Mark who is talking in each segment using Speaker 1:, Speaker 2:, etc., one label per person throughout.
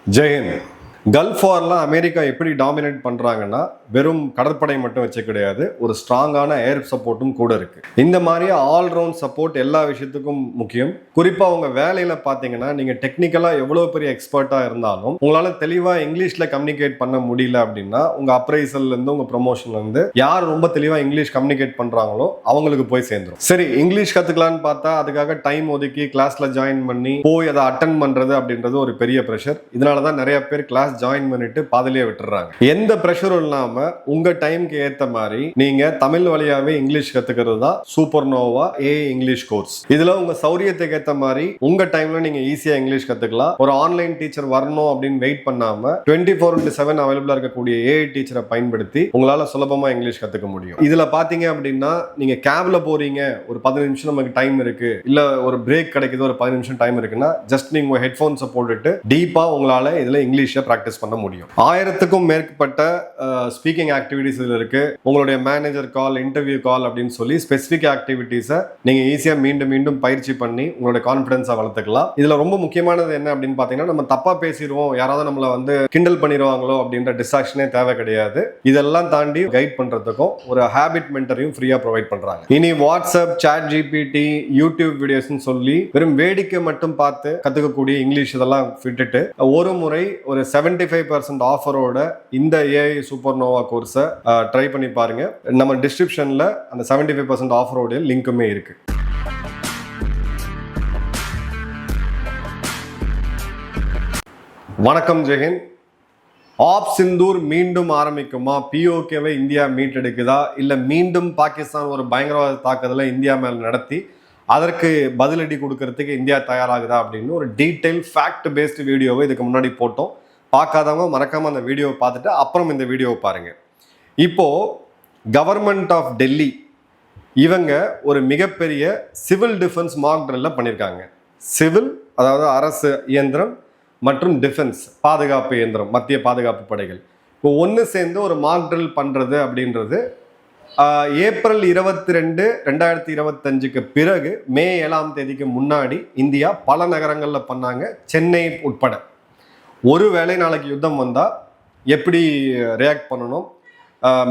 Speaker 1: Jayan gulf வார்லாம் America எப்படி dominate பண்றாங்கன்னா வெறும் கடற்படை மட்டும் வச்சு கிடையாது, ஒரு ஸ்ட்ராங்கான ஏர் சப்போர்ட்டும் கூட இருக்கு. இந்த மாதிரி ஆல்ரவுண்ட் சப்போர்ட் எல்லா விஷயத்துக்கும் முக்கியம். குறிப்பா உங்க வேலையில பாத்தீங்கன்னா நீங்க டெக்னிக்கலா எவ்வளவு பெரிய எக்ஸ்பர்ட்டா இருந்தாலும் உங்களால தெளிவா இங்கிலீஷ்ல கம்யூனிகேட் பண்ண முடியல அப்படின்னா உங்க அப்ரைசல்ல இருந்து உங்க ப்ரொமோஷன்ல இருந்து யார் ரொம்ப தெளிவா இங்கிலீஷ் கம்யூனிகேட் பண்றாங்களோ அவங்களுக்கு போய் சேர்ந்துரும். சரி, இங்கிலீஷ் கத்துக்கலான்னு பார்த்தா அதுக்காக டைம் ஒதுக்கி கிளாஸ்ல ஜாயின் பண்ணி போய் அதை அட்டன் பண்றது அப்படின்றது ஒரு பெரிய ப்ரெஷர். இதனாலதான் நிறைய பேர் கிளாஸ் ஜாயின் பண்ணிட்டு பாதிலேயே விட்டுறாங்க. எந்த பிரஷரும் இல்லாம உங்க டைம்க்கு ஏத்த மாதிரி நீங்க தமிழ் வழியாவே இங்கிலீஷ் கத்துக்கிறது தான் super Noah A English course. இதுல உங்க சௌரியத்துக்கு ஏத்த மாதிரி உங்க டைம்ல நீங்க ஈஸியா இங்கிலீஷ் கத்துக்கலாம். ஒரு ஆன்லைன் டீச்சர் வரணும் அப்படின்னு வெயிட் பண்ணாம 24/7 அவைலபிளா இருக்கக்கூடிய ஏஐ டீச்சரை பயன்படுத்தி உங்களால சுலபமா இங்கிலீஷ் கத்துக்க முடியும். இதுல பாத்தீங்க அப்படின்னா நீங்க கேப்ல போறீங்க, ஒரு 15 நிமிஷம் நமக்கு டைம் இருக்கு, இல்ல ஒரு பிரேக் கிடைக்குது, ஒரு 15 நிமிஷம் டைம் இருக்குன்னா ஜஸ்ட் நீங்க உங்க ஹெட்போன்ஸை போட்டுட்டு டீப்பா உங்களால இதுல இங்கிலீஷை பிராக்டிஸ் பண்ண முடியும். 1000க்கும் மேற்பட்ட ஸ்பீக்கிங் ஆக்டிவிட்டிஸ் இதுல இருக்கு. உங்களுடைய மேனேஜர் கால், இன்டர்வியூ கால் அப்படின்னு சொல்லி ஸ்பெசிபிக் ஆக்டிவிட்டிஸை நீங்க ஈஸியா மீண்டும் மீண்டும் பயிற்சி பண்ணி உங்களுடைய கான்பிடன்ஸை வளர்த்துக்கலாம். இதுல ரொம்ப முக்கியமானது என்ன அப்படின்னு பாத்தீங்கன்னா, நம்ம தப்பா பேசிடுவோம், யாராவது நம்மள வந்து கிண்டல் பண்ணிடுவாங்களோ அப்படின்ற டிஸ்ட்ராக்ஷனே தேவை கிடையாது. இதெல்லாம் தாண்டி கைட் பண்றதுக்கும் ஒரு ஹேபிட் மென்டரையும் ஃப்ரீயா ப்ரொவைட் பண்றாங்க. இனி வாட்ஸ்அப், சாட் ஜிபிடி, யூடியூப் வீடியோஸ்னு சொல்லி வெறும் வேடிக்கை மட்டும் பார்த்து கத்துக்கக்கூடிய இங்கிலீஷ் இதெல்லாம் விட்டுட்டு ஒரு முறை ஒரு 75% ஆஃபரோட இந்த ஏஐ சூப்பர் நோவா கோர்ஸை ட்ரை பண்ணி பாருங்க. நம்ம டிஸ்கிரிப்ஷன்ல அந்த 75% ஆஃபரோட லிங்க்குமே இருக்கு. வணக்கம் ஜெயன். ஆப் சிந்தூர் மீண்டும் ஆரம்பிக்குமா? பிஓகேவை இந்தியா மீட்டெடுக்குதா, இல்ல மீண்டும் பாகிஸ்தான் ஒரு பயங்கரவாத தாக்குதலை இந்தியா மேல நடத்தி அதற்கு பதிலடி கொடுக்கறதுக்கு இந்தியா தயாராகுதா அப்படின்னு ஒரு டீடைல் ஃபேக்ட் பேஸ்டு வீடியோவை இதுக்கு முன்னாடி போட்டோம். பார்க்காதவங்க மறக்காம அந்த வீடியோவை பார்த்துட்டு அப்புறம் இந்த வீடியோவை பாருங்க. இப்போ கவர்மெண்ட் ஆஃப் டெல்லி இவங்க ஒரு மிகப்பெரிய சிவில் டிஃபென்ஸ் மாக் ட்ரில்ல பண்ணியிருக்காங்க. சிவில் அதாவது அரசு இயந்திரம் மற்றும் டிஃபென்ஸ் பாதுகாப்பு இயந்திரம், மத்திய பாதுகாப்பு படைகள் இப்போ ஒன்று சேர்ந்து ஒரு மாக் ட்ரில் பண்ணுறது அப்படின்றது ஏப்ரல் 22, 2025 பிறகு மே 7 முன்னாடி இந்தியா பல நகரங்களில் பண்ணாங்க, சென்னை உட்பட. ஒருவேளை நாளைக்கு யுத்தம் வந்தால் எப்படி ரியாக்ட் பண்ணணும்,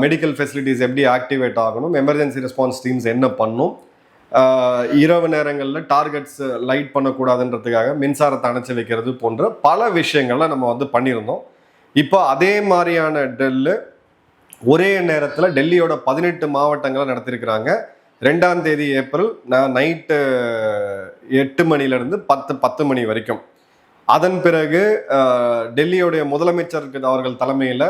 Speaker 1: மெடிக்கல் ஃபெசிலிட்டிஸ் எப்படி ஆக்டிவேட் ஆகணும், எமர்ஜென்சி ரெஸ்பான்ஸ் டீம்ஸ் என்ன பண்ணும், இரவு நேரங்களில் டார்கெட்ஸ் லைட் பண்ணக்கூடாதுன்றதுக்காக மின்சாரத்தை அணைச்சி வைக்கிறது போன்ற பல விஷயங்களை நம்ம வந்து பண்ணியிருந்தோம். இப்போ அதே மாதிரியான ட்ரில்லு ஒரே நேரத்தில் டெல்லியோட 18 மாவட்டங்களை நடத்திருக்கிறாங்க. 2 ஏப்ரல் நைட்டு 8 மணிலேருந்து 10 மணி வரைக்கும். அதன் பிறகு டெல்லியோடைய முதலமைச்சர் அவர்கள் தலைமையில்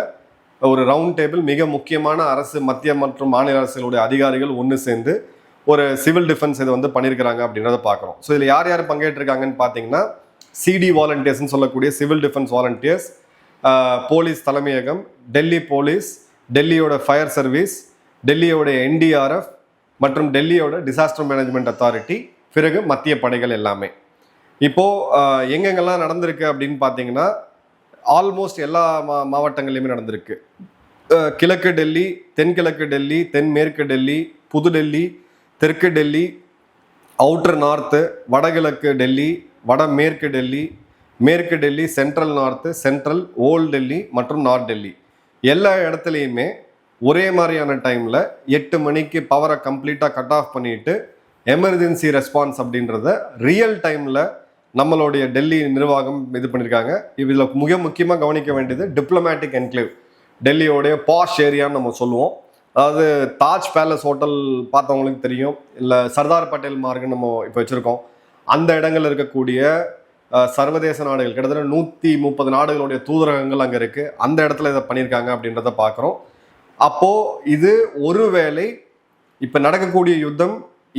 Speaker 1: ஒரு ரவுண்ட் டேபிள், மிக முக்கியமான அரசு, மத்திய மற்றும் மாநில அரசுகளுடைய அதிகாரிகள் ஒன்று சேர்ந்து ஒரு சிவில் டிஃபென்ஸ் இதை வந்து பண்ணியிருக்கிறாங்க அப்படின்றத பார்க்குறோம். ஸோ இதில் யார் யார் பங்கேற்றிருக்காங்கன்னு பார்த்தீங்கன்னா, சிடி வாலண்டியர்ஸ்ன்னு சொல்லக்கூடிய சிவில் டிஃபென்ஸ் வாலண்டியர்ஸ், போலீஸ் தலைமையகம், டெல்லி போலீஸ், டெல்லியோட ஃபயர் சர்வீஸ், டெல்லியோட என்டிஆர்எஃப் மற்றும் டெல்லியோட டிசாஸ்டர் மேனேஜ்மெண்ட் அத்தாரிட்டி, பிறகு மத்திய படைகள் எல்லாமே. இப்போது எங்கெங்கெல்லாம் நடந்திருக்கு அப்படின்னு பார்த்தீங்கன்னா, ஆல்மோஸ்ட் எல்லா மாவட்டங்கள்லையுமே நடந்திருக்கு. கிழக்கு டெல்லி, தென்கிழக்கு டெல்லி, தென்மேற்கு டெல்லி, புது டெல்லி, தெற்கு டெல்லி, அவுட்டர் நார்த்து, வடகிழக்கு டெல்லி, வடமேற்கு டெல்லி, மேற்கு Delhi, central north, central, old Delhi மற்றும் நார்த் டெல்லி எல்லா இடத்துலையுமே ஒரே மாதிரியான டைமில் 8 மணிக்கு பவரை கம்ப்ளீட்டாக கட் ஆஃப் பண்ணிட்டு எமர்ஜென்சி ரெஸ்பான்ஸ் அப்படின்றத ரியல் டைமில் நம்மளுடைய டெல்லி நிர்வாகம் இது பண்ணியிருக்காங்க. இதில் மிக முக்கியமாக கவனிக்க வேண்டியது டிப்ளமேட்டிக் என்க்ளேவ், டெல்லியோடைய பாஷ் ஏரியான்னு நம்ம சொல்லுவோம். அதாவது தாஜ் பேலஸ் ஹோட்டல் பார்த்தவங்களுக்கு தெரியும், இல்லை சர்தார் பட்டேல் மார்க்னு நம்ம இப்போ வச்சுருக்கோம். அந்த இடங்கள் இருக்கக்கூடிய சர்வதேச நாடுகள், கிட்டத்தட்ட 130 நாடுகளுடைய தூதரகங்கள் அங்கே இருக்குது. அந்த இடத்துல இதை பண்ணியிருக்காங்க அப்படின்றத பார்க்குறோம். அப்போது இது ஒருவேளை இப்போ நடக்கக்கூடிய யுத்தம்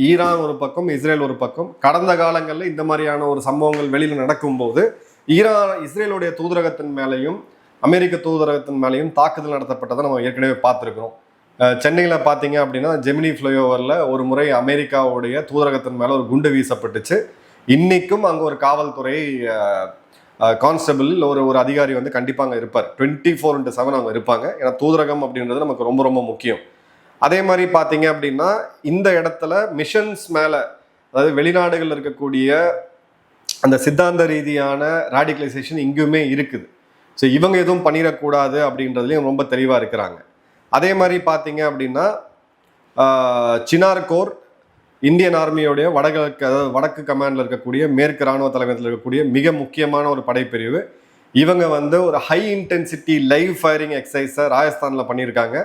Speaker 1: ஈரான் ஒரு பக்கம், இஸ்ரேல் ஒரு பக்கம். கடந்த காலங்களில் இந்த மாதிரியான ஒரு சம்பவங்கள் வெளியில் நடக்கும்போது இஸ்ரேலுடைய தூதரகத்தின் மேலேயும் அமெரிக்க தூதரகத்தின் மேலேயும் தாக்குதல் நடத்தப்பட்டதை நம்ம ஏற்கனவே பார்த்துருக்குறோம். சென்னையில் பார்த்தீங்க அப்படின்னா ஜெமினி ஃப்ளைஓவரில் ஒரு முறை அமெரிக்காவுடைய தூதரகத்தின் மேலே ஒரு குண்டு வீசப்பட்டுச்சு. இன்னைக்கும் அங்கே ஒரு காவல்துறை கான்ஸ்டபிள் ஒரு அதிகாரி வந்து கண்டிப்பாக அங்கே இருப்பார். 24/7 அவங்க இருப்பாங்க. ஏன்னா தூதரகம் அப்படின்றது நமக்கு ரொம்ப ரொம்ப முக்கியம். அதே மாதிரி பார்த்தீங்க அப்படின்னா இந்த இடத்துல மிஷன்ஸ் மேலே, அதாவது வெளிநாடுகள் இருக்கக்கூடிய அந்த சித்தாந்த ரீதியான ராடிகலைசேஷன் இங்குமே இருக்குது. ஸோ இவங்க எதுவும் பண்ணிடக்கூடாது அப்படின்றதுலையும் ரொம்ப தெளிவாக இருக்கிறாங்க. அதே மாதிரி பார்த்தீங்க அப்படின்னா சினார்கோர் இந்தியன் ஆர்மியோடைய வடகிழக்கு, அதாவது வடக்கு கமாண்டில் இருக்கக்கூடிய மேற்கு இராணுவ தலைமையில் இருக்கக்கூடிய மிக முக்கியமான ஒரு படைப்பிரிவு. இவங்க வந்து ஒரு ஹை இன்டென்சிட்டி லைவ் ஃபயரிங் எக்ஸசைஸை ராஜஸ்தானில் பண்ணியிருக்காங்க.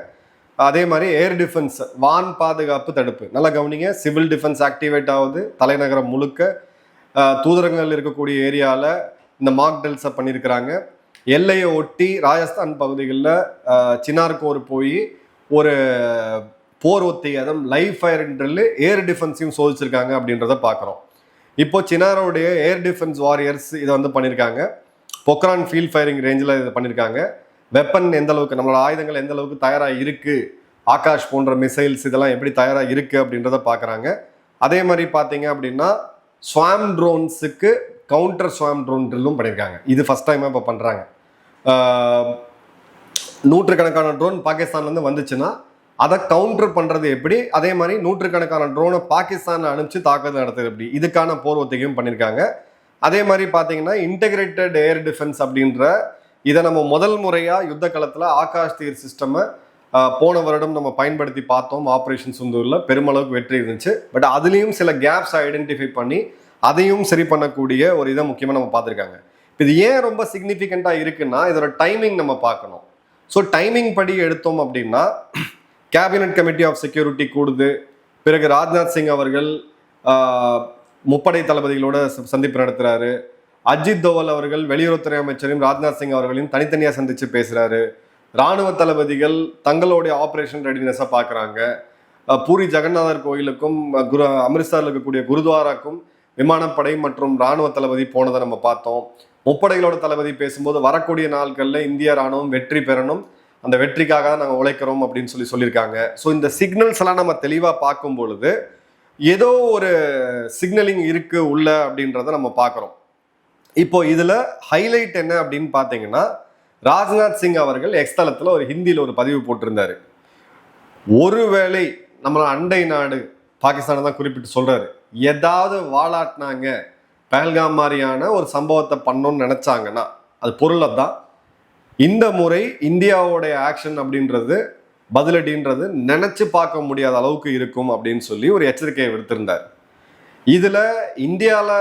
Speaker 1: அதே மாதிரி ஏர் டிஃபென்ஸ், வான் பாதுகாப்பு தடுப்பு, நல்லா கவனிங்க, சிவில் டிஃபென்ஸ் ஆக்டிவேட் ஆகுது. தலைநகரம் முழுக்க தூதரங்கள் இருக்கக்கூடிய ஏரியாவில் இந்த மாக் ட்ரில்ஸை பண்ணியிருக்கிறாங்க. எல்லையை ஒட்டி ராஜஸ்தான் பகுதிகளில் சினார்கோர் போய் ஒரு போர் ஒத்தியாதம் லைவ் ஃபயர் ட்ரில் ஏர் டிஃபென்ஸையும் சோதிச்சிருக்காங்க அப்படின்றத பார்க்குறோம். இப்போ சினாரோடைய ஏர் டிஃபென்ஸ் வாரியர்ஸ் இதை வந்து பண்ணியிருக்காங்க. பொக்ரான் ஃபீல்ட் ஃபயரிங் ரேஞ்சில் இதை பண்ணியிருக்காங்க. வெப்பன் எந்த அளவுக்கு, நம்மளோட ஆயுதங்கள் எந்த அளவுக்கு தயாராக இருக்குது, ஆகாஷ் போன்ற மிசைல்ஸ் இதெல்லாம் எப்படி தயாராக இருக்குது அப்படின்றத பார்க்குறாங்க. அதே மாதிரி பார்த்தீங்க அப்படின்னா ஸ்வாம் ட்ரோன்ஸுக்கு கவுண்டர் ஸ்வாம் ட்ரோன் ட்ரில்லும் பண்ணியிருக்காங்க. இது ஃபஸ்ட் டைமாக இப்போ பண்ணுறாங்க. நூற்றுக்கணக்கான ட்ரோன் பாகிஸ்தான்லேருந்து வந்துச்சுன்னா அதை கவுண்டர் பண்ணுறது எப்படி, அதே மாதிரி நூற்றுக்கணக்கான ட்ரோனை பாகிஸ்தானை அனுப்பிச்சு தாக்குதல் நடத்துது எப்படி, இதுக்கான போர் ஒத்திகையும் பண்ணியிருக்காங்க. அதே மாதிரி பார்த்தீங்கன்னா இன்டெகிரேட்டட் ஏர் டிஃபென்ஸ் அப்படின்ற இதை நம்ம முதல் முறையாக யுத்த காலத்தில் ஆகாஷ் தீர் சிஸ்டமை போன வருடம் நம்ம பயன்படுத்தி பார்த்தோம். ஆப்ரேஷன் சிந்தூரில் பெருமளவுக்கு வெற்றி இருந்துச்சு. பட் அதுலேயும் சில கேப்ஸ் ஐடென்டிஃபை பண்ணி அதையும் சரி பண்ணக்கூடிய ஒரு இதை முக்கியமாக நம்ம பார்த்துருக்காங்க. இது ஏன் ரொம்ப சிக்னிஃபிகண்ட்டாக இருக்குன்னா இதோட டைமிங் நம்ம பார்க்கணும். ஸோ டைமிங் படி எடுத்தோம் அப்படின்னா கேபினட் கமிட்டி ஆஃப் செக்யூரிட்டி கூடுது. பிறகு ராஜ்நாத் சிங் அவர்கள் முப்படை தளபதிகளோட சந்திப்பு நடத்துகிறாரு. அஜித் தோவல் அவர்கள் வெளியுறவுத்துறை அமைச்சரையும் ராஜ்நாத் சிங் அவர்களையும் தனித்தனியாக சந்தித்து பேசுகிறாரு. இராணுவ தளபதிகள் தங்களுடைய ஆப்ரேஷன் ரெடினஸை பார்க்குறாங்க. பூரி ஜெகநாதர் கோயிலுக்கும் அமிர்த்சரில் இருக்கக்கூடிய குருத்வாராக்கும் விமானப்படை மற்றும் இராணுவ தளபதி போனதை நம்ம பார்த்தோம். முப்படைகளோட தளபதி பேசும்போது வரக்கூடிய நாட்களில் இந்திய இராணுவம் வெற்றி பெறணும், அந்த வெற்றிக்காக தான் நாங்கள் உழைக்கிறோம் அப்படின்னு சொல்லியிருக்காங்க. ஸோ இந்த சிக்னல்ஸ் எல்லாம் நம்ம தெளிவாக பார்க்கும் பொழுது ஏதோ ஒரு சிக்னலிங் இருக்கு உள்ள அப்படின்றத நம்ம பார்க்குறோம். இப்போ இதில் ஹைலைட் என்ன அப்படின்னு பார்த்தீங்கன்னா ராஜ்நாத் சிங் அவர்கள் எக்ஸ் தளத்தில் ஒரு ஹிந்தியில் ஒரு பதிவு போட்டிருந்தாரு. ஒருவேளை நம்மளோட அண்டை நாடு பாகிஸ்தானை தான் குறிப்பிட்டு சொல்றாரு, ஏதாவது வாலாட்டினாங்க பஹல்காம் மாதிரியான ஒரு சம்பவத்தை பண்ணணும்னு நினைச்சாங்கன்னா அது பொருளை தான். இந்த முறை இந்தியாவோடைய ஆக்ஷன் அப்படின்றது பதிலடின்றது நினைச்சு பார்க்க முடியாத அளவுக்கு இருக்கும் அப்படின்னு சொல்லி ஒரு எச்சரிக்கையை விடுத்திருந்தார். இதுல இந்தியாவில்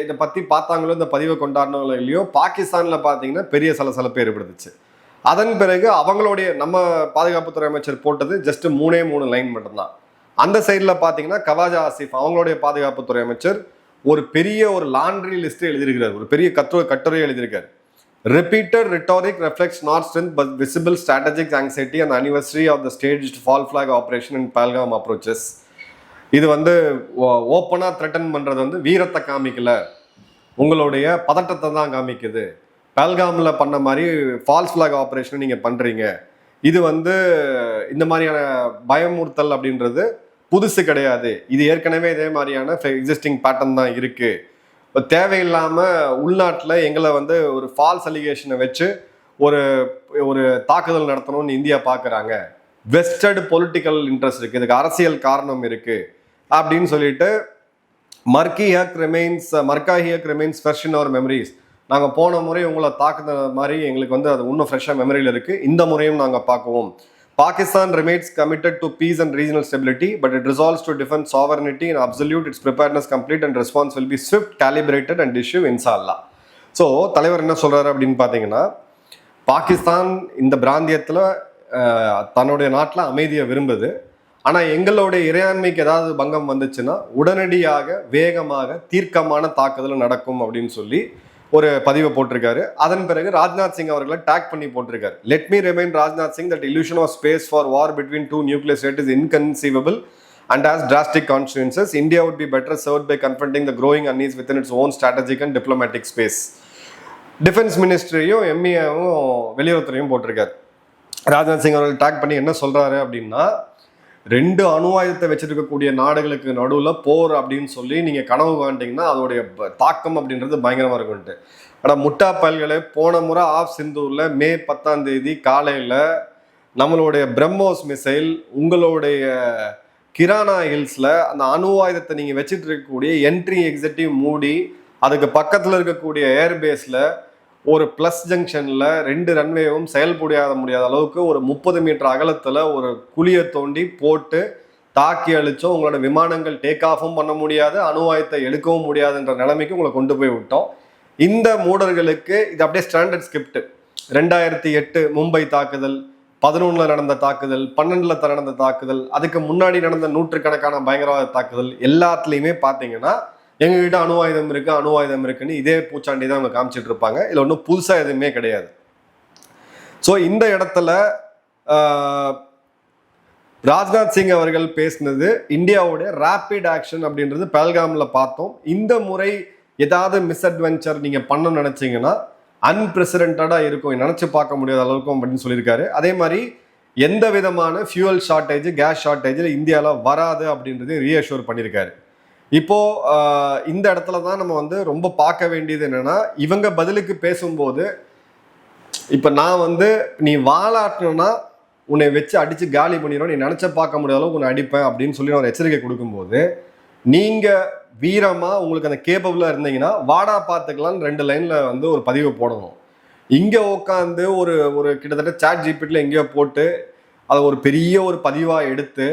Speaker 1: இதை பத்தி பார்த்தாங்களோ, இந்த பதிவை கொண்டாடினாங்களோ இல்லையோ, பாகிஸ்தானில் பார்த்தீங்கன்னா பெரிய சலசலப்பு ஏற்படுத்துச்சு. அதன் பிறகு அவங்களுடைய நம்ம பாதுகாப்புத்துறை அமைச்சர் போட்டது ஜஸ்ட் 3 லைன் மட்டும்தான். அந்த சைடில் பார்த்தீங்கன்னா கவாஜா ஆசிஃப் அவங்களுடைய பாதுகாப்புத்துறை அமைச்சர் ஒரு பெரிய ஒரு லாண்ட்ரி லிஸ்ட் எழுதியிருக்கிறார், ஒரு பெரிய கட்டுரை எழுதியிருக்காரு. Repeated rhetoric reflects not strength but visible strategic anxiety on the anniversary of the staged fall flag operation in Pahalgam approaches. இது வந்து ஓப்பனாக த்ரெட்டன் பண்ணுறது வந்து வீரத்தை காமிக்கல, உங்களுடைய பதட்டத்தை தான் காமிக்குது. பஹல்காமில் பண்ண மாதிரி ஃபால்ஸ் ஃபிளாக் ஆப்ரேஷன் நீங்கள் பண்ணுறீங்க, இது வந்து இந்த மாதிரியான பயமுறுத்தல் அப்படின்றது புதுசு கிடையாது, இது ஏற்கனவே இதே மாதிரியான எக்ஸிஸ்டிங் பேட்டர்ன் தான் இருக்குது. இப்போ தேவையில்லாமல் உள்நாட்டில் எங்களை வந்து ஒரு ஃபால்ஸ் அலிகேஷனை வச்சு ஒரு தாக்குதல் நடத்தணும்னு இந்தியா பார்க்குறாங்க, வெஸ்டர்டு பொலிட்டிக்கல் இன்ட்ரெஸ்ட் இருக்குது, இதுக்கு அரசியல் காரணம் இருக்குது அப்படின்னு சொல்லிட்டு Marka Haq remains fresh in our memories. நாங்கள் போன முறை உங்களை தாக்குத மாதிரி எங்களுக்கு வந்து அது இன்னும் ஃப்ரெஷ்ஷாக மெமரியில் இருக்குது, இந்த முறையும் நாங்கள் பார்க்குவோம். Pakistan remains committed to peace and regional stability, but it resolves to defend sovereignty and absolute its preparedness complete and response will be swift, calibrated and issue inshallah. So தலைவர் என்ன சொல்கிறாரு அப்படின்னு பார்த்தீங்கன்னா, பாகிஸ்தான் இந்த பிராந்தியத்தில் தன்னுடைய நாட்டில் அமைதியை விரும்புது, ஆனால் எங்களுடைய இறையாண்மைக்கு ஏதாவது பங்கம் வந்துச்சுன்னா உடனடியாக வேகமாக தீர்க்கமான தாக்குதல் நடக்கும் அப்படின்னு சொல்லி ஒரு பதிவை போட்டிருக்காரு. அதன் பிறகு ராஜ்நாத் சிங் அவர்களை டேக் பண்ணி போட்டிருக்காரு. Let me remind Rajnath Singh that illusion of space for war between two nuclear states is inconceivable and has drastic consequences. India would be better served by confronting the growing unease within its own strategic and diplomatic space. Defence மினிஸ்ட்ரியும் எம்இஏவும் வெளியுறவுத்துறையும் போட்டிருக்காரு. ராஜ்நாத் சிங் அவர்கள் take பண்ணி என்ன சொல்றாரு அப்படின்னா, 2 அணு ஆயுதத்தை வச்சிருக்கக்கூடிய நாடுகளுக்கு நடுவில் போர் அப்படின்னு சொல்லி நீங்கள் கனவு காண்டீங்கன்னா அதோடைய தாக்கம் அப்படின்றது பயங்கரமாக இருக்கும்ட்டு. ஆனால் முட்டா பயல்களை போன முறை ஆஃப் சிந்தூரில் மே 10 காலையில் நம்மளுடைய பிரம்மோஸ் மிசைல் உங்களுடைய கிரானா ஹில்ஸில் அந்த அணு ஆயுதத்தை நீங்கள் வச்சுட்டு இருக்கக்கூடிய என்ட்ரி எக்ஸிட்டையும் மூடி அதுக்கு பக்கத்தில் இருக்கக்கூடிய ஏர்பேஸில் ஒரு ப்ளஸ் ஜங்ஷனில் 2 ரன்வேவும் முடியாத அளவுக்கு ஒரு 30 மீட்டர் அகலத்தில் ஒரு குழியை தோண்டி போட்டு தாக்கி அழிச்சோம். உங்களோட விமானங்கள் டேக் ஆஃபும் பண்ண முடியாது, அணுவாயத்தை எடுக்கவும் முடியாதுன்ற நிலைமைக்கு உங்களை கொண்டு போய் விட்டோம். இந்த மூடர்களுக்கு இது அப்படியே ஸ்டாண்டர்ட் ஸ்கிரிப்ட். 2008 மும்பை தாக்குதல், 11 நடந்த தாக்குதல், 12 நடந்த தாக்குதல், அதுக்கு முன்னாடி நடந்த நூற்றுக்கணக்கான பயங்கரவாத தாக்குதல் எல்லாத்துலேயுமே பார்த்தீங்கன்னா எங்ககிட்ட அணு ஆயுதம் இருக்குன்னு இதே பூச்சாண்டி தான் அவங்க காமிச்சிட்டு இருப்பாங்க. இல்லை ஒன்றும் புதுசாக எதுவுமே கிடையாது. ஸோ இந்த இடத்துல ராஜ்நாத் சிங் அவர்கள் பேசினது இந்தியாவுடைய ரேபிட் ஆக்ஷன் அப்படின்றது பஹல்காம்ல பார்த்தோம். இந்த முறை ஏதாவது மிஸ்அட்வென்ச்சர் நீங்கள் பண்ணணும்னு நினச்சிங்கன்னா அன்பிரசிடென்டாக இருக்கும், நினச்சி பார்க்க முடியாத அளவுக்கும் அப்படின்னு சொல்லியிருக்காரு. அதே மாதிரி எந்த விதமான ஃபியூவல் ஷார்ட்டேஜ், கேஸ் ஷார்ட்டேஜில் இந்தியாவில் வராது அப்படின்றதையும் ரீஅஷ்யூர் பண்ணியிருக்காரு. இப்போ இந்த இடத்துல தான் நம்ம வந்து ரொம்ப பார்க்க வேண்டியது என்னன்னா, இவங்க பதிலுக்கு பேசும்போது இப்போ நான் வந்து நீ வாலாட்டணும்னா உன்னை வச்சு அடிச்சு காலி பண்ணிடும், நீ நினைச்ச பார்க்க முடியாத அளவுக்கு உன்னை அடிப்பேன் அப்படின்னு சொல்லி ஒரு எச்சரிக்கை கொடுக்கும்போது, நீங்க வீரமா உங்களுக்கு அந்த கேப்பபிளா இருந்தீங்கன்னா வாடா பார்த்துக்கலாம்னு 2 லைன்ல வந்து ஒரு பதிவு போடணும். இங்க உட்காந்து ஒரு ஒரு கிட்டத்தட்ட சாட் ஜிபிடில எங்கேயோ போட்டு அதை ஒரு பெரிய ஒரு பதிவா எடுத்து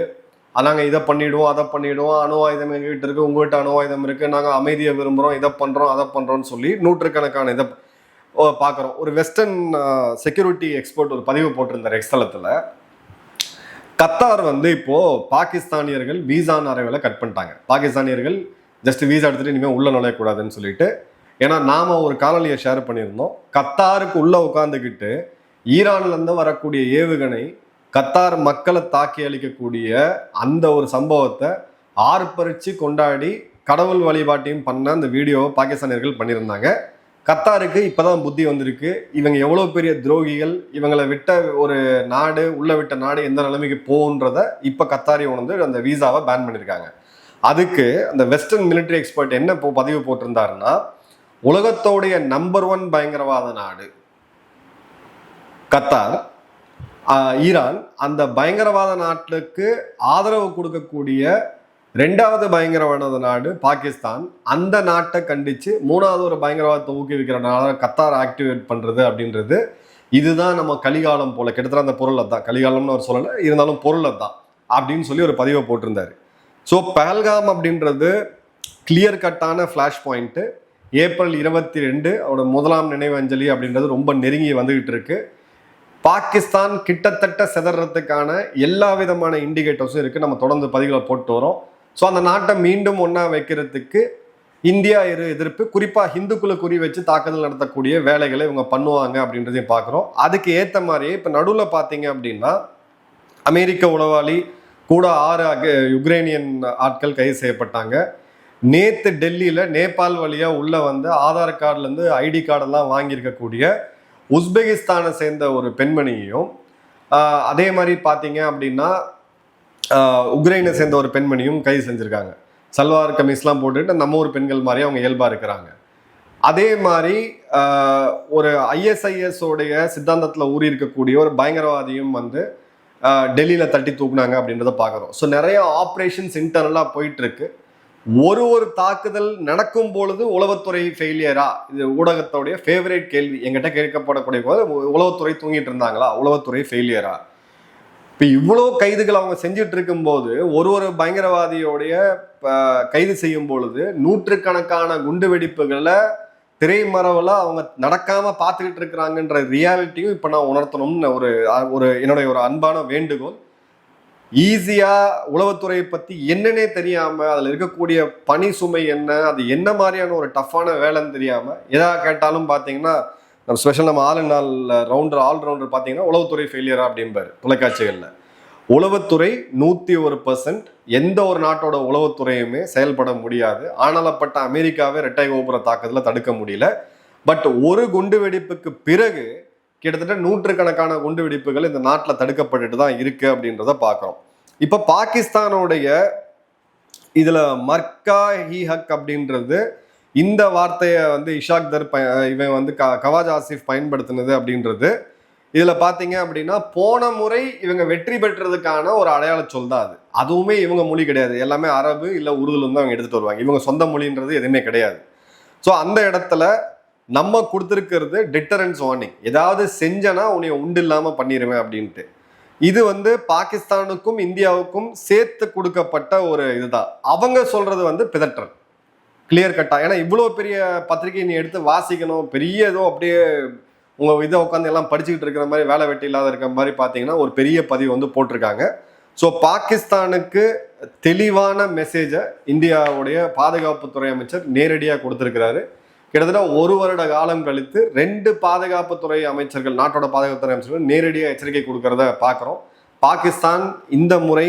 Speaker 1: நாங்கள் இதை பண்ணிவிடுவோம், அதை பண்ணிவிடுவோம், அணு ஆயுதம் எங்ககிட்ட இருக்குது, உங்கள்கிட்ட அணு ஆயுதம் இருக்குது, நாங்கள் அமைதியை விரும்புகிறோம், இதை பண்ணுறோம், அதை பண்ணுறோன்னு சொல்லி நூற்றுக்கணக்கான இதை பார்க்குறோம். ஒரு வெஸ்டர்ன் செக்யூரிட்டி எக்ஸ்பர்ட் ஒரு பதிவு போட்டிருந்தார் எக்ஸ்தலத்தில். கத்தார் வந்து இப்போது பாகிஸ்தானியர்கள் வீசான அறைகளை கட் பண்ணிட்டாங்க. பாகிஸ்தானியர்கள் ஜஸ்ட் வீசா எடுத்துகிட்டு இனிமேல் உள்ளே நுழையக்கூடாதுன்னு சொல்லிட்டு. ஏன்னா நாம் ஒரு காணொலியை ஷேர் பண்ணியிருந்தோம். கத்தாருக்கு உள்ளே உட்காந்துக்கிட்டு ஈரான்லேருந்து வரக்கூடிய ஏவுகணை கத்தார் மக்களை தாக்கி அளிக்கக்கூடிய அந்த ஒரு சம்பவத்தை ஆர்ப்பரித்து கொண்டாடி கடவுள் வழிபாட்டையும் பண்ண அந்த வீடியோவை பாகிஸ்தானியர்கள் பண்ணியிருந்தாங்க. கத்தாருக்கு இப்போதான் புத்தி வந்திருக்கு, இவங்க எவ்வளோ பெரிய துரோகிகள், இவங்களை விட்ட ஒரு நாடு, உள்ள விட்ட நாடு எந்த நிலைமைக்கு போகுன்றத இப்போ கத்தாரி உணர்ந்து அந்த வீசாவை பேன் பண்ணியிருக்காங்க. அதுக்கு அந்த வெஸ்டர்ன் மிலிட்டரி எக்ஸ்பர்ட் என்ன பதிவு போட்டிருந்தாருன்னா, உலகத்தோடைய நம்பர் 1 பயங்கரவாத நாடு கத்தார், ஈரான், அந்த பயங்கரவாத நாட்டுக்கு ஆதரவு கொடுக்கக்கூடிய 2வது பயங்கரவாத நாடு பாகிஸ்தான், அந்த நாட்டை கண்டித்து 3வது ஒரு பயங்கரவாதத்தை ஊக்குவிக்கிறனால கத்தார் ஆக்டிவேட் பண்ணுறது அப்படின்றது இதுதான் நம்ம கலிகாலம் போல. கிட்டத்தட்ட அந்த பொருளை தான், கலிகாலம்னு அவர் சொல்லலை, இருந்தாலும் பொருளை தான் அப்படின்னு சொல்லி ஒரு பதிவை போட்டிருந்தாரு. ஸோ பஹல்காம் அப்படின்றது கிளியர் கட்டான ஃப்ளாஷ் பாயிண்ட்டு. ஏப்ரல் 22 அவரோட 1ஆம் நினைவு அஞ்சலி அப்படின்றது ரொம்ப நெருங்கி வந்துகிட்டு இருக்கு. பாகிஸ்தான் கிட்டத்தட்ட செதறதுக்கான எல்லா விதமான இண்டிகேட்டர்ஸும் இருக்குது. நம்ம தொடர்ந்து பதிவுகளை போட்டு வரோம். ஸோ அந்த நாட்டை மீண்டும் ஒன்றா வைக்கிறதுக்கு இந்தியா எதிர்ப்பு, குறிப்பாக ஹிந்துக்குள்ள குறி வச்சு தாக்குதல் நடத்தக்கூடிய வேலைகளை இவங்க பண்ணுவாங்க அப்படின்றதையும் பார்க்குறோம். அதுக்கு ஏற்ற மாதிரியே இப்போ நடுவில் பார்த்தீங்க அப்படின்னா அமெரிக்க உளவாளி கூட 6 யுக்ரைனியன் ஆட்கள் கைது செய்யப்பட்டாங்க. நேற்று டெல்லியில் நேபாள் வழியாக உள்ளே வந்து ஆதார் கார்டுலேருந்து ஐடி கார்டெல்லாம் வாங்கியிருக்கக்கூடிய உஸ்பெகிஸ்தானை சேர்ந்த ஒரு பெண்மணியையும், அதே மாதிரி பார்த்தீங்க அப்படின்னா உக்ரைனை சேர்ந்த ஒரு பெண்மணியும் கைது செஞ்சுருக்காங்க. சல்வார் கமீஸ்லாம் போட்டுட்டு நம்ம ஊர் பெண்கள் மாதிரி அவங்க இயல்பாக இருக்கிறாங்க. அதே மாதிரி ஒரு ஐஎஸ்ஐஎஸோடைய சித்தாந்தத்தில் ஊறி இருக்கக்கூடிய ஒரு பயங்கரவாதியும் வந்து டெல்லியில் தட்டி தூக்குனாங்க அப்படின்றத பார்க்குறோம். ஸோ நிறைய ஆப்ரேஷன்ஸ் இன்டர்னலாக போயிட்டுருக்கு. ஒரு தாக்குதல் நடக்கும் பொழுது உளவுத்துறை ஃபெயிலியரா? இது ஊடகத்தோடைய ஃபேவரேட் கேள்வி. எங்கிட்ட கேட்கப்படக்கூடிய போது உளவுத்துறை தூங்கிட்டு இருந்தாங்களா, உளவுத்துறை ஃபெயிலியரா? இப்போ இவ்வளோ கைதுகள் அவங்க செஞ்சுட்டு இருக்கும்போது ஒரு பயங்கரவாதியோடைய கைது செய்யும் பொழுது நூற்றுக்கணக்கான குண்டு வெடிப்புகளை திரைமறைவில் அவங்க நடக்காம பார்த்துக்கிட்டு இருக்கிறாங்கன்ற ரியாலிட்டியும் இப்போ நான் உணர்த்தணும்னு ஒரு என்னுடைய ஒரு அன்பான வேண்டுகோள். ஈஸியாக உளவுத்துறையை பற்றி என்னன்னே தெரியாமல், அதில் இருக்கக்கூடிய பணி சுமை என்ன, அது என்ன மாதிரியான ஒரு டஃப்பான வேலைன்னு தெரியாமல் எதா கேட்டாலும் பார்த்தீங்கன்னா, நம்ம ஸ்பெஷல் நம்ம ஆல்ரவுண்டர் பார்த்தீங்கன்னா உளவுத்துறை ஃபெயிலியரா அப்படின்பாரு தொலைக்காட்சிகளில். உளவுத்துறை 101%, எந்த ஒரு நாட்டோட உளவுத்துறையுமே செயல்பட முடியாது. ஆனாலப்பட்ட அமெரிக்காவே இரட்டை கோபுர தாக்குதலை தடுக்க முடியல. பட் ஒரு குண்டு வெடிப்புக்கு பிறகு கிட்டத்தட்ட நூற்றுக்கணக்கான குண்டு வெடிப்புகள் இந்த நாட்டில் தடுக்கப்பட்டுட்டு தான் இருக்கு அப்படின்றத பார்க்குறோம். இப்போ பாகிஸ்தானுடைய இதில் மர்கா ஹி ஹக் அப்படின்றது, இந்த வார்த்தையை வந்து இஷாக் தர் இவன் வந்து கவாஜ் ஆசிஃப் பயன்படுத்தினது அப்படின்றது இதில் பார்த்தீங்க அப்படின்னா போன முறை இவங்க வெற்றி பெற்றதுக்கான ஒரு அடையாள சொல் தான் அது. அதுவுமே இவங்க மொழி கிடையாது, எல்லாமே அரபு இல்லை உருதுல தான் அவங்க எடுத்துகிட்டு வருவாங்க. இவங்க சொந்த மொழின்றது எதுவுமே கிடையாது. ஸோ அந்த இடத்துல நம்ம கொடுத்துருக்கிறது டிட்டரன்ஸ் வார்னிங், ஏதாவது செஞ்சனா உன்னை உண்டு இல்லாமல் பண்ணிடுவேன் அப்படின்ட்டு. இது பாகிஸ்தானுக்கும் இந்தியாவுக்கும் சேர்த்து கொடுக்கப்பட்ட ஒரு இதுதான். அவங்க சொல்றது பிதற்றல், கிளியர் கட்டா. ஏன்னா இவ்வளோ பெரிய பத்திரிகை நீ எடுத்து வாசிக்கணும், பெரிய ஏதோ அப்படியே உங்கள் இதை உட்காந்து எல்லாம் படிச்சுக்கிட்டு இருக்கிற மாதிரி, வேலை வெட்டி இல்லாத இருக்கிற மாதிரி பார்த்தீங்கன்னா ஒரு பெரிய பதிவு போட்டிருக்காங்க. ஸோ பாகிஸ்தானுக்கு தெளிவான மெசேஜை இந்தியாவுடைய பாதுகாப்புத்துறை அமைச்சர் நேரடியாக கொடுத்துருக்கிறாரு. கிட்டத்தட்ட 1 வருட காலம் கழித்து 2 பாதுகாப்புத்துறை அமைச்சர்கள், நாட்டோட பாதுகாப்புத்துறை அமைச்சர்கள் நேரடியாக எச்சரிக்கை கொடுக்கறத பார்க்குறோம். பாகிஸ்தான் இந்த முறை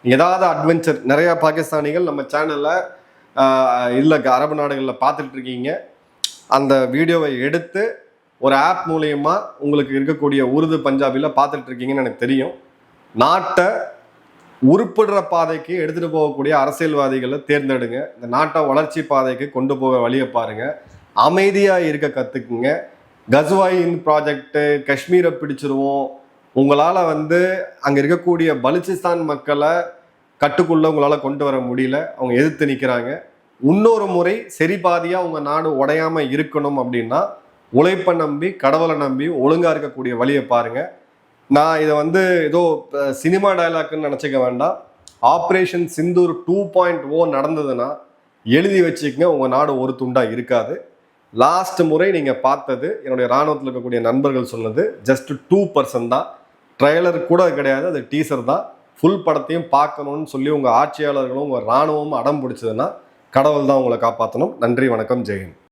Speaker 1: ஏதாவது அட்வென்ச்சர், நிறைய பாகிஸ்தானிகள் நம்ம சேனலில் இல்லை அரபு நாடுகளில் பார்த்துட்டு இருக்கீங்க. அந்த வீடியோவை எடுத்து ஒரு ஆப் மூலயமா உங்களுக்கு இருக்கக்கூடிய உருது பஞ்சாபியில் பார்த்துட்டு இருக்கீங்கன்னு எனக்கு தெரியும். நாட்டை உருப்படுற பாதைக்கு எடுத்துட்டு போகக்கூடிய அரசியல்வாதிகளை தேர்ந்தெடுங்க. இந்த நாட்டை வளர்ச்சி பாதைக்கு கொண்டு போக வழியை பாருங்க. அமைதியா இருக்க கத்துக்குங்க. கஸ்வாயின் ப்ராஜெக்டு, காஷ்மீரை பிடிச்சிருவோம், உங்களால அங்க இருக்கக்கூடிய பலுச்சிஸ்தான் மக்களை கட்டுக்குள்ள உங்களால கொண்டு வர முடியல, அவங்க எதிர்த்து நிற்கிறாங்க. இன்னொரு முறை சரி பாதியா உங்க நாடு உடையாம இருக்கணும் அப்படின்னா உழைப்பை நம்பி, கடவுளை நம்பி ஒழுங்கா இருக்கக்கூடிய வழியை பாருங்க. நான் இதை ஏதோ சினிமா டயலாக்னு நினச்சிக்க வேண்டாம். ஆப்ரேஷன் சிந்தூர் 2.0 நடந்ததுன்னா எழுதி வச்சுக்கங்க, உங்கள் நாடு ஒரு துண்டாக இருக்காது. லாஸ்ட் முறை நீங்கள் பார்த்தது, என்னுடைய இராணுவத்தில் இருக்கக்கூடிய நண்பர்கள் சொன்னது, ஜஸ்ட் 2% தான். ட்ரெய்லர் கூட கிடையாது, அது டீசர் தான். ஃபுல் படத்தையும் பார்க்கணும்னு சொல்லி உங்கள் ஆட்சியாளர்களும் உங்கள் இராணுவமும் அடம் பிடிச்சதுன்னா கடவுள் தான் உங்களை காப்பாற்றணும். நன்றி, வணக்கம், ஜெயஹிந்த்.